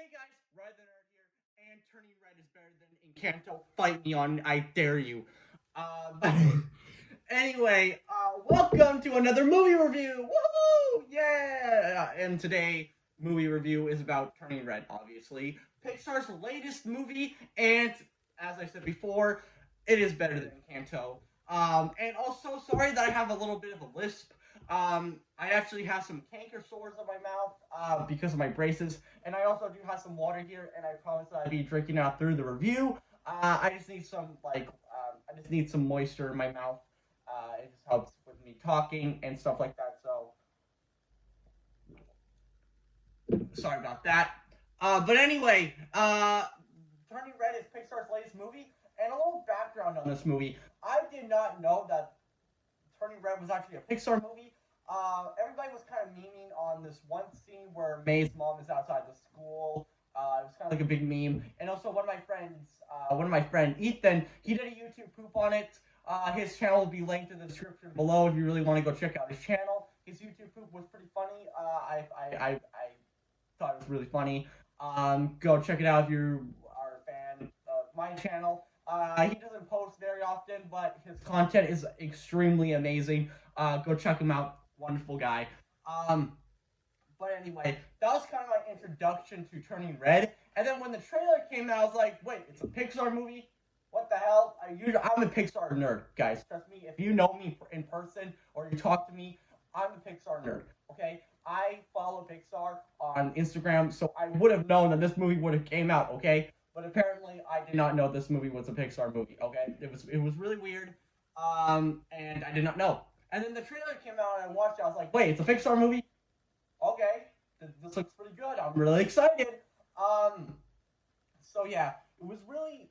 Hey guys, Red the Nerd here, and turning red is better than Encanto. Fight me on, I dare you. But anyway, welcome to another movie review. Woohoo! Yeah! And today, movie review is about Turning Red, obviously. Pixar's latest movie, and as I said before, it is better than Encanto. And also, sorry that I have a little bit of a lisp. I actually have some canker sores on my mouth because of my braces, and I also do have some water here, and I promise that I'll be drinking out through the review. I just need I just need some moisture in my mouth. It just helps with me talking and stuff like that. So sorry about that. But anyway, Turning Red is Pixar's latest movie, and a little background on this movie. I did not know that Turning Red was actually a Pixar movie. Everybody was kind of memeing on this one scene where May's mom is outside the school. It was kind of like a big meme. And also one of my friend Ethan, he did a YouTube poop on it. His channel will be linked in the description below if you really want to go check out his channel. His YouTube poop was pretty funny. I thought it was really funny. Go check it out if you are a fan of my channel. He doesn't post very often, but his content is extremely amazing. Go check him out. Wonderful guy. But anyway, that was kind of my introduction to Turning Red. And then when the trailer came out, I was like, wait, it's a Pixar movie? What the hell? I'm a Pixar nerd, guys. Trust me, if you know me in person or you talk to me, I'm a Pixar nerd, okay? I follow Pixar on Instagram, so I would have known that this movie would have came out, okay? But apparently, I did not know this movie was a Pixar movie, okay? It was really weird, and I did not know. And then the trailer came out, and I watched it, I was like, wait, it's a Pixar movie? Okay, this looks pretty good, I'm really excited. So yeah, it was really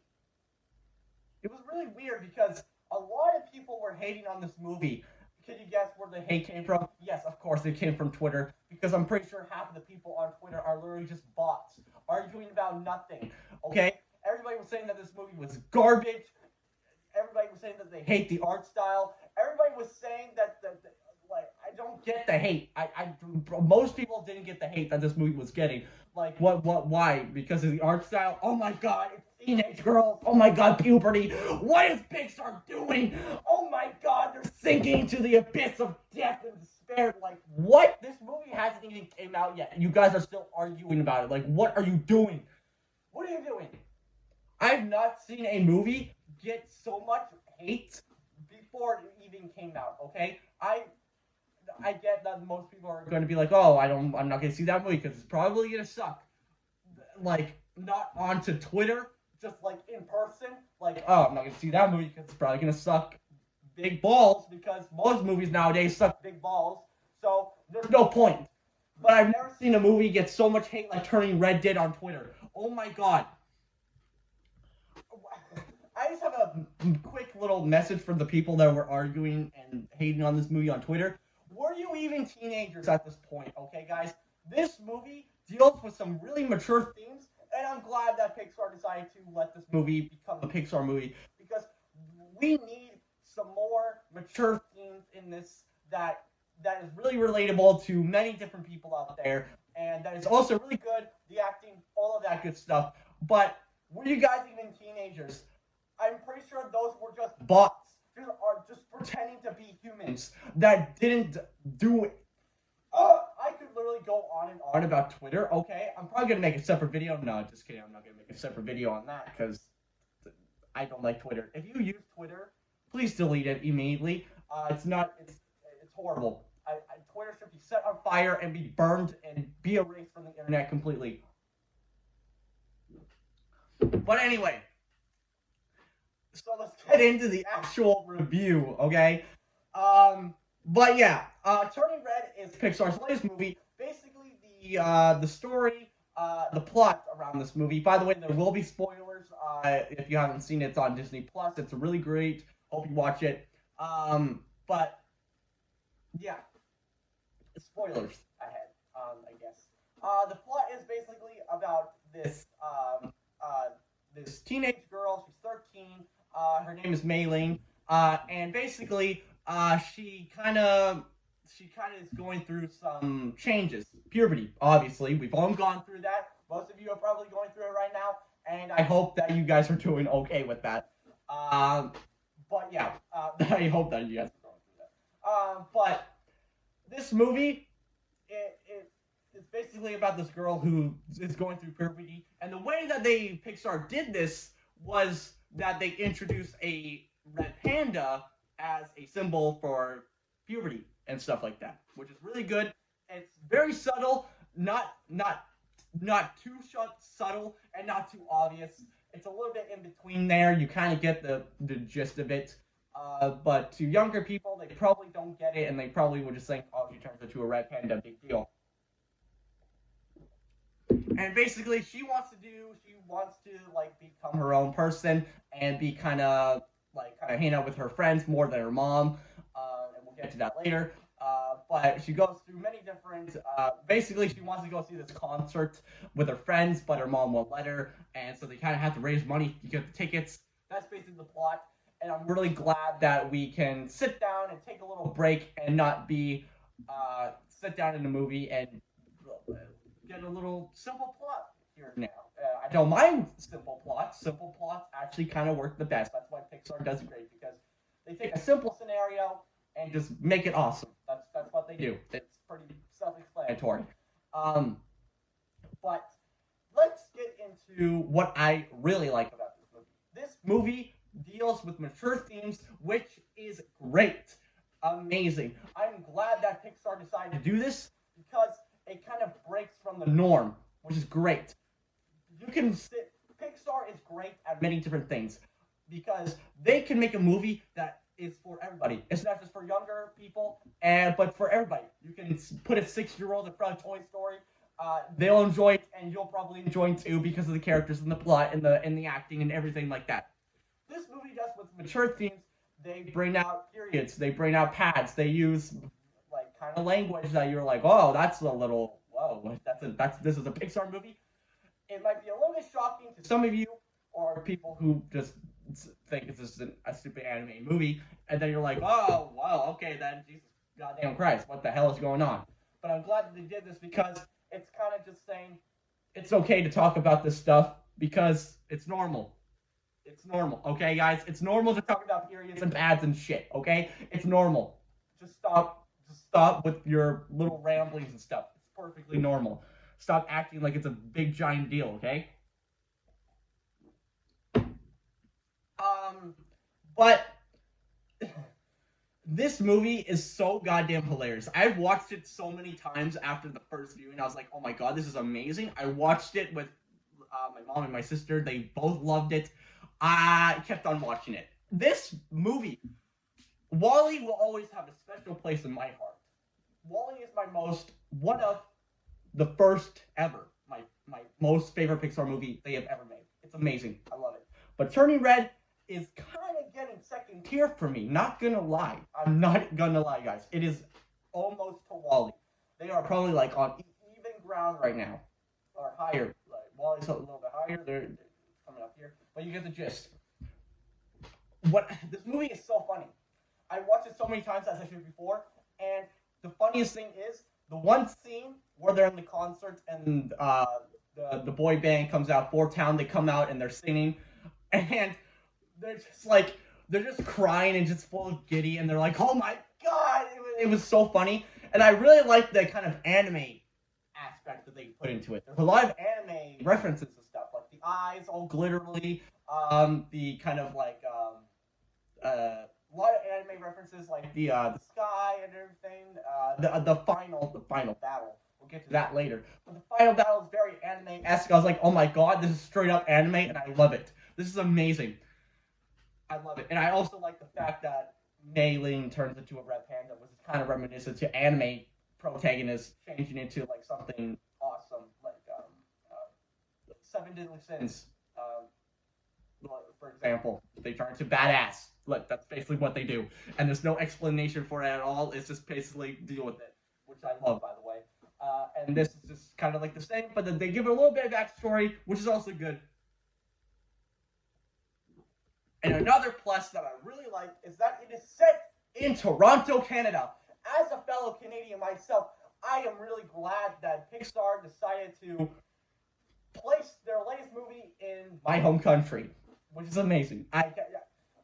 weird because a lot of people were hating on this movie. Can you guess where the hate came from? Yes, of course, it came from Twitter, because I'm pretty sure half of the people on Twitter are literally just bots, arguing about nothing, okay? Everybody was saying that this movie was garbage. Everybody was saying that they hate the art style. Everybody was saying that, like, I don't get the hate. Most people didn't get the hate that this movie was getting. Like, why? Because of the art style? Oh my god, it's teenage girls. Oh my god, puberty. What is Pixar doing? Oh my god, they're sinking to the abyss of death and despair. Like, what? This movie hasn't even came out yet. You guys are still arguing about it. Like, what are you doing? What are you doing? I've not seen a movie get so much hate before it even came out, okay? I get that most people are going to be like, oh, I'm not going to see that movie because it's probably going to suck. Like, not onto Twitter, just like in person. Like, oh, I'm not going to see that movie because it's probably going to suck big balls, because most movies nowadays suck big balls. So there's no point. But I've never seen a movie get so much hate like Turning Red did on Twitter. Oh my god. I just have a quick little message for the people that were arguing and hating on this movie on Twitter. Were you even teenagers at this point, okay, guys? This movie deals with some really mature themes, and I'm glad that Pixar decided to let this movie become a Pixar movie, because we need some more mature themes in this that is really relatable to many different people out there, and that is also really good, the acting, all of that good stuff. But were you guys even teenagers? I'm pretty sure those were just bots. These are just pretending to be humans that didn't do it. I could literally go on and on about Twitter, okay? I'm probably going to make a separate video. No, just kidding. I'm not going to make a separate video on that because I don't like Twitter. If you use Twitter, please delete it immediately. It's horrible. Twitter should be set on fire and be burned and be erased from the internet completely. But anyway, so let's get into the actual review, okay? But yeah, Turning Red is Pixar's latest movie. Basically, the story, the plot around this movie. By the way, there will be spoilers. If you haven't seen it, it's on Disney Plus. It's really great. Hope you watch it. But yeah, spoilers ahead. I guess. The plot is basically about this teenage girl. She's 13. Her name is Mei Ling. And basically, she kind of is going through some changes. Puberty, obviously. We've all gone through that. Most of you are probably going through it right now, and I hope that you guys are doing okay with that. But yeah, I hope that you guys are going through that. But this movie, it's basically about this girl who is going through puberty, and the way that Pixar did this was that they introduced a red panda as a symbol for puberty and stuff like that, which is really good. It's very subtle, not too subtle and not too obvious. It's a little bit in between there. You kind of get the gist of it. But to younger people, they probably don't get it, and they probably would just think, "Oh, she turns into a red panda, big deal." And basically, she wants to like become her own person and be kind of hang out with her friends more than her mom. And we'll get to that later. But she goes through many different. Basically, she wants to go see this concert with her friends, but her mom won't let her, and so they kind of have to raise money to get the tickets. That's basically the plot. And I'm really glad that we can sit down and take a little break and not be sit down in the movie and get a little simple plot here now. I don't mind simple plots. Simple plots actually kind of work the best. That's why Pixar does great, because they take a simple scenario and just make it awesome. That's what they do. It's pretty self-explanatory. But let's get into what I really like about this movie. This movie deals with mature themes, which is great. Amazing. I'm glad that Pixar decided to do this because it kind of breaks from the norm, which is great. Pixar is great at many different things because they can make a movie that is for everybody. It's not just for younger people, but for everybody. You can put a 6-year-old in front of Toy Story. They'll enjoy it, and you'll probably enjoy it too because of the characters and the plot and the acting and everything like that. This movie does with mature themes. They bring out periods. They bring out pads. They use like kind of language that you're like, oh, that's a little whoa. This is a Pixar movie. It might be a little bit shocking to some of you or people who just think it's just a stupid anime movie, and then you're like, oh, wow, okay, then Jesus goddamn Christ, what the hell is going on? But I'm glad that they did this because it's kind of just saying it's okay to talk about this stuff because it's normal. It's normal, okay, guys? It's normal to talk about periods and pads and shit, okay? It's normal. Just stop with your little ramblings and stuff. It's perfectly normal. Stop acting like it's a big giant deal, okay? But this movie is so goddamn hilarious. I've watched it so many times after the first viewing. I was like, oh my god, this is amazing. I watched it with my mom and my sister. They both loved it. I kept on watching it. This movie, WALL-E will always have a special place in my heart. WALL-E is one of the first ever, my most favorite Pixar movie they have ever made. It's amazing. I love it. But Turning Red is kind of getting second tier for me. Not gonna lie. I'm not gonna lie, guys. It is almost to WALL-E. They are probably like on even ground right now. Or higher. Like WALL-E's a little bit higher. They're coming up here. But you get the gist. This movie is so funny. I watched it so many times, as I said before, and the funniest thing is the one scene where they're in the concert and the boy band comes out, Four Town, they come out and they're singing, and they're just crying and just full of giddy, and they're like, oh my god, it was so funny. And I really like the kind of anime aspect that they put into it. There's a lot of anime references and stuff, like the eyes all glittery, the kind of like a lot of anime references, like the sky and everything. The final battle. We'll get to that later. But the final battle is very anime-esque. I was like, oh my god, this is straight up anime, and I love it. This is amazing. I love it. And I also like the fact that Mei Ling turns into a red panda, which is kind of reminiscent to anime protagonists changing into like something awesome, like Seven Deadly Sins. For example, they turn into badass. Look, that's basically what they do. And there's no explanation for it at all. It's just basically deal with it, which I love, by the way. And this is just kind of like the same, but then they give it a little bit of backstory, which is also good. And another plus that I really like is that it is set in Toronto, Canada. As a fellow Canadian myself, I am really glad that Pixar decided to my home country, which is amazing.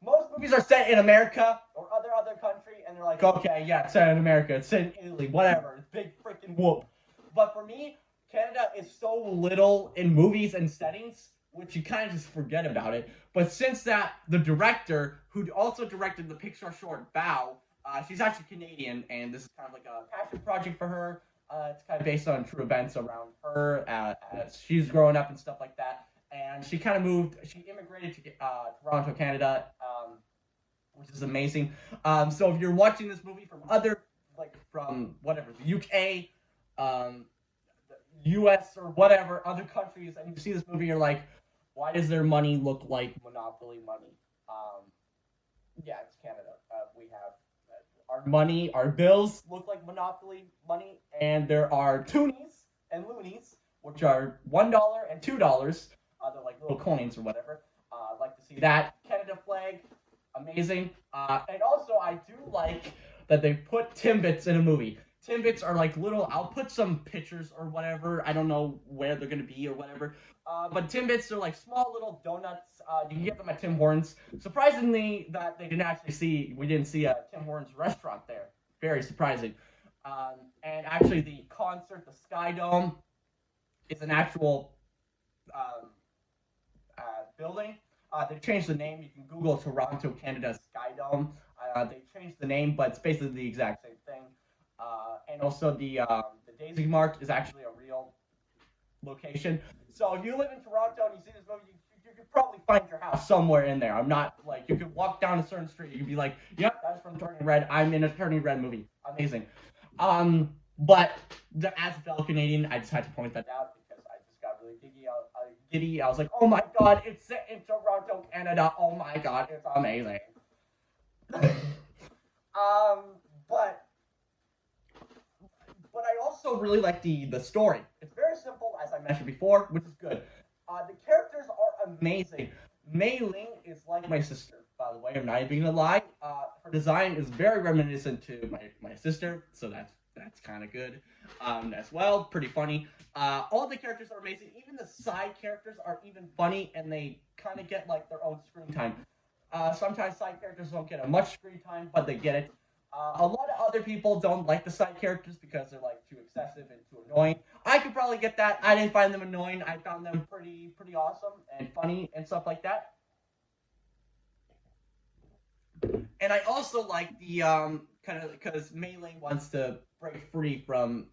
Most movies are set in America or other country, and they're like, okay, yeah, it's set in America, it's set in Italy, whatever, it's big freaking whoop. But for me, Canada is so little in movies and settings, which you kind of just forget about it. But since that, the director, who also directed the Pixar short Bow, she's actually Canadian, and this is kind of like a passion project for her. It's kind of based on true events around her as she's growing up and stuff like that. And she kind of she immigrated to Toronto, Canada, which is amazing. So if you're watching this movie from whatever, the UK, the US, or whatever, other countries, and you see this movie, you're like, why does their money look like Monopoly money? Yeah, it's Canada. We have our money, our bills look like Monopoly money, and there are toonies and loonies, which are $1 and $2. They're like little coins or whatever. I'd like to see that. Canada flag, amazing. And also, I do like that they put Timbits in a movie. Timbits are like little, I'll put some pictures or whatever. I don't know where they're going to be or whatever. But Timbits are like small little donuts. You can get them at Tim Hortons. Surprisingly, that we didn't see a Tim Hortons restaurant there. Very surprising. And actually, the concert, the Sky Dome, is an actual building. They changed the name. You can Google Toronto, Canada Sky Dome. They changed the name, but it's basically the exact same thing. And also the Daisy Mart is actually a real location. So if you live in Toronto and you see this movie, you could probably find your house somewhere in there. I'm not like, you could walk down a certain street, you could be like, yep, that's from Turning Red. I'm in a Turning Red movie. Amazing. But as a fellow Canadian, I just had to point that out because I just got really giddy. I was like, oh my god, it's set in Toronto, Canada. Oh my god, it's amazing. But I also really like the story. It's very simple, as I mentioned before, which is good. The characters are amazing. Mei Ling is like my sister, by the way. I'm not even gonna lie. Her design is very reminiscent to my sister, so that's kind of good as well. Pretty funny. All the characters are amazing. Even the side characters are even funny, and they kind of get like their own screen time. Sometimes side characters don't get much screen time, but they get it. A lot of other people don't like the side characters because they're like too excessive and too annoying. I could probably get that. I didn't find them annoying. I found them pretty awesome and funny and stuff like that. And I also like the kind of, because Mei Ling wants to break free from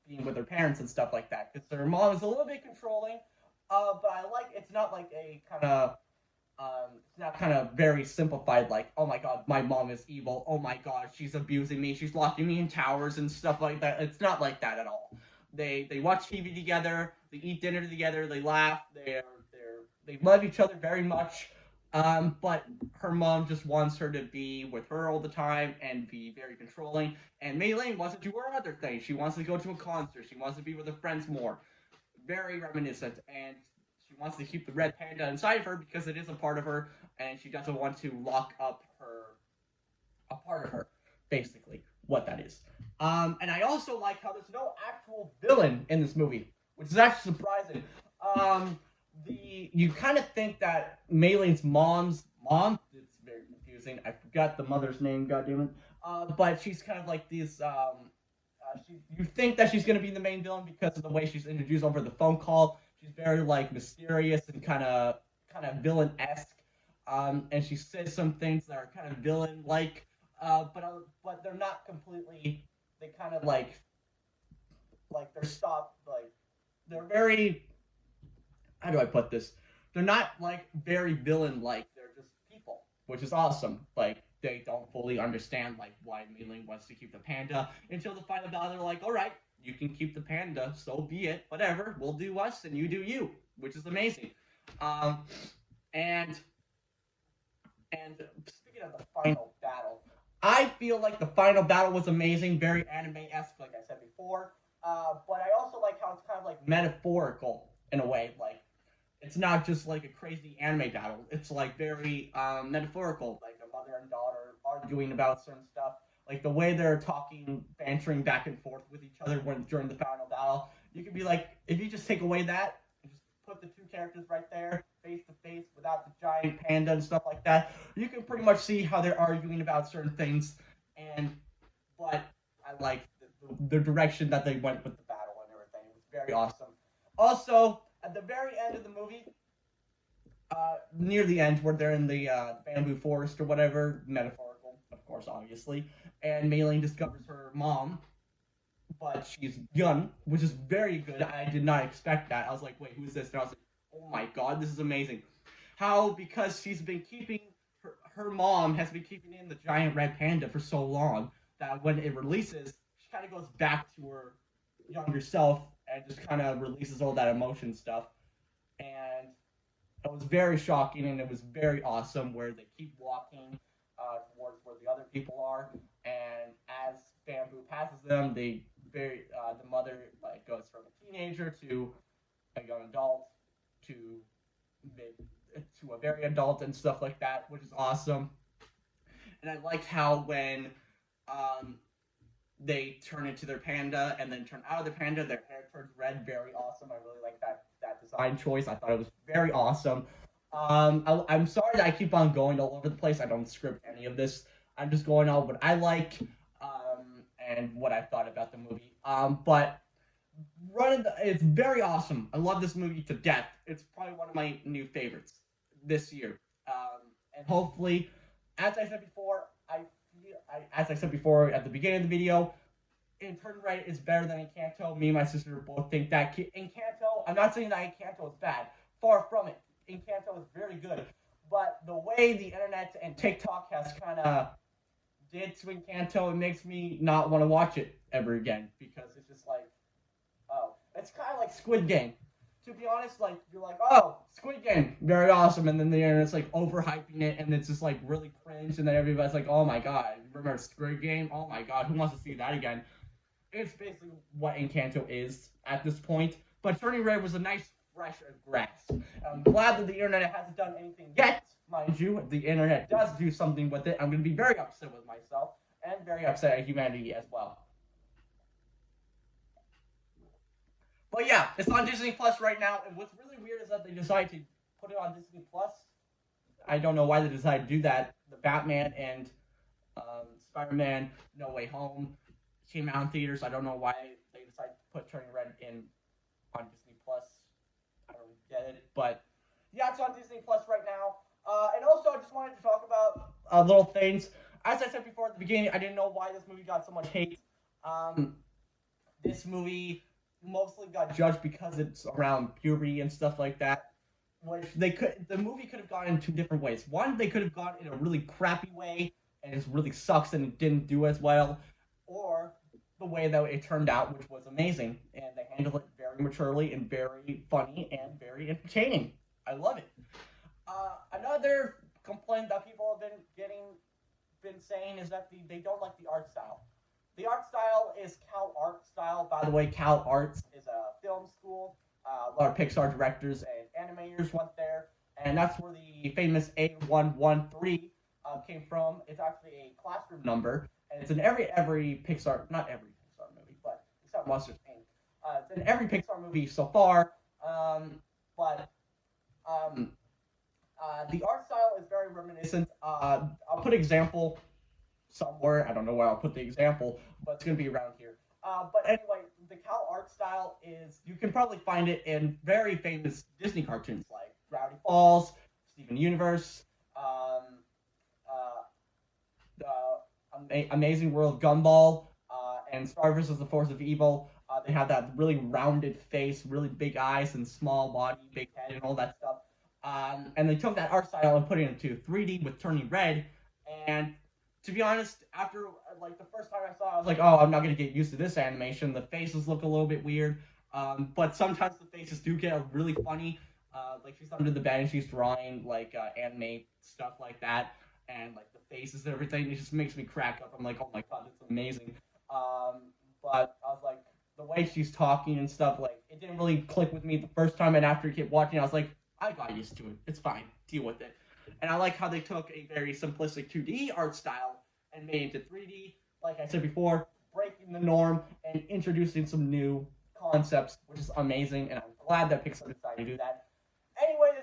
being with her parents and stuff like that, because her mom is a little bit controlling. But I like, it's not like a kind of it's not kind of very simplified, like, oh my god, my mom is evil, oh my god, she's abusing me, she's locking me in towers and stuff like that. It's not like that at all. They watch TV together, they eat dinner together, they laugh, they love each other very much. But her mom just wants her to be with her all the time and be very controlling. And Mei Ling wants to do her other thing. She wants to go to a concert. She wants to be with her friends more. Very reminiscent. And she wants to keep the red panda inside of her because it is a part of her, and she doesn't want to lock up a part of her, basically, what that is. And I also like how there's no actual villain in this movie, which is actually surprising. You kind of think that Mei Ling's mom's mom, it's very confusing. I forgot the mother's name, goddammit. But she's kind of like this, you think that she's going to be the main villain because of the way she's introduced over the phone call. She's very like mysterious and kind of villain-esque, and she says some things that are kind of villain-like, but they're not completely. They kind of like they're very. How do I put this? They're not like very villain-like. They're just people, which is awesome. Like, they don't fully understand like why Mei Ling wants to keep the panda until the final battle. They're like, all right, you can keep the panda, so be it. Whatever, we'll do us and you do you, which is amazing. And speaking of the final battle, I feel like the final battle was amazing, very anime-esque, like I said before. But I also like how it's kind of like metaphorical in a way. Like, it's not just like a crazy anime battle. It's like very metaphorical, like a mother and daughter arguing about certain stuff. Like the way they're talking, bantering back and forth with each other during the final battle. You could be like, if you just take away that and just put the two characters right there, face to face, without the giant panda and stuff like that, you can pretty much see how they're arguing about certain things. And but I like the direction that they went with the battle and everything. It was very awesome. Also, at the very end of the movie, near the end, where they're in the bamboo forest or whatever, metaphorical, of course, obviously, and Maylene discovers her mom, but she's young, which is very good. I did not expect that. I was like, wait, who is this? And I was like, oh my god, this is amazing. How, because she's been keeping, her mom has been keeping in the giant red panda for so long, that when it releases, she kind of goes back to her younger self and just kind of releases all that emotion stuff. And it was very shocking and it was very awesome where they keep walking towards where the other people are, and as Bamboo passes them, the mother like goes from a teenager to a young adult to mid to a very adult and stuff like that, which is awesome. And I liked how when um, they turn into their panda and then turn out of the panda, their hair turns red. Very awesome. I really like that design choice. I thought it was very awesome. I'm sorry that I keep on going all over the place. I don't script any of this. I'm just going on what I like and what I thought about the movie. But it's very awesome. I love this movie to death. It's probably one of my new favorites this year. And hopefully, as I said before, as I said before at the beginning of the video, Enconto Red is better than Encanto. Me and my sister both think that. Encanto, I'm not saying that Encanto is bad. Far from it. Encanto is very good. But the way the internet and TikTok has kind of did to Encanto, it makes me not want to watch it ever again. Because it's just like, oh. It's kind of like Squid Game. To be honest, like, you're like, oh, Squid Game, very awesome. And then the internet's like overhyping it, and it's just like really cringe. And then everybody's like, oh my god, remember Squid Game? Oh my god, who wants to see that again? It's basically what Encanto is at this point. But Turing Red was a nice fresh grass. I'm glad that the internet hasn't done anything yet. Mind you, the internet does do something with it. I'm going to be very upset with myself and very upset at humanity as well. But yeah, it's on Disney Plus right now. And what's really weird is that they decided to put it on Disney Plus. I don't know why they decided to do that. The Batman and Spider-Man No Way Home came out in theaters. I don't know why they decided to put Turing Red on Disney Plus. I don't get it, but yeah, it's on Disney Plus right now. And also, I just wanted to talk about little things. As I said before at the beginning, I didn't know why this movie got so much hate. This movie mostly got judged because it's around puberty and stuff like that. Which the movie could have gone in two different ways. One, they could have gone in a really crappy way, and it really sucks and it didn't do as well. Or the way that it turned out, which was amazing. And they handled it very maturely and very funny and very entertaining. I love it. Another complaint that people have been saying is that they don't like the art style. The art style is Cal Art style. By the way, Cal Arts is a film school. A lot of Pixar directors and animators went there. And that's where the famous A113 came from. It's actually a classroom number. And it's in every Pixar, not every Pixar movie, but except Monsters Inc. It's in every Pixar movie so far. The art style is very reminiscent. I'll put an example somewhere. I don't know where I'll put the example, but it's going to be around here. But anyway, the Cal art style is, you can probably find it in very famous Disney cartoons like Gravity Falls, Steven Universe, the Amazing World Gumball, and Star vs. the Force of Evil. They have that really rounded face, really big eyes, and small body, big head, and all that stuff. And they took that art style and put it into 3D with Turing Red. And to be honest, after like the first time I saw it, I was like, oh, I'm not going to get used to this animation. The faces look a little bit weird. But sometimes the faces do get really funny. Like she's under the bed and she's drawing like anime stuff like that. And like the faces and everything, it just makes me crack up. I'm like, oh my god, that's amazing. But I was like, the way she's talking and stuff, like, it didn't really click with me the first time. And after I kept watching, I was like, I got used to it. It's fine. Deal with it. And I like how they took a very simplistic 2D art style and made it into 3D. Like I said before, breaking the norm and introducing some new concepts, which is amazing. And I'm glad that Pixar decided to do that.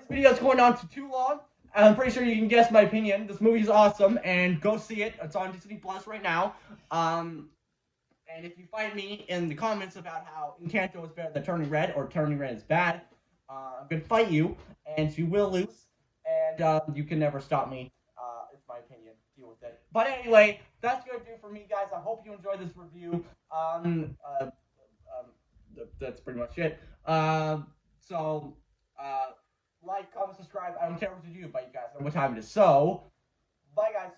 video is going on too long. I'm pretty sure you can guess my opinion. This movie is awesome, and go see it. It's on Disney Plus right now. And if you find me in the comments about how Encanto is better than Turning Red or Turning Red is bad, I'm gonna fight you, and you will lose, and you can never stop me. It's my opinion. Deal with it. But anyway, that's gonna do for me, guys. I hope you enjoyed this review. That's pretty much it. So, like, comment, subscribe. I don't care what you do, but you guys know what time it is. So, bye, guys.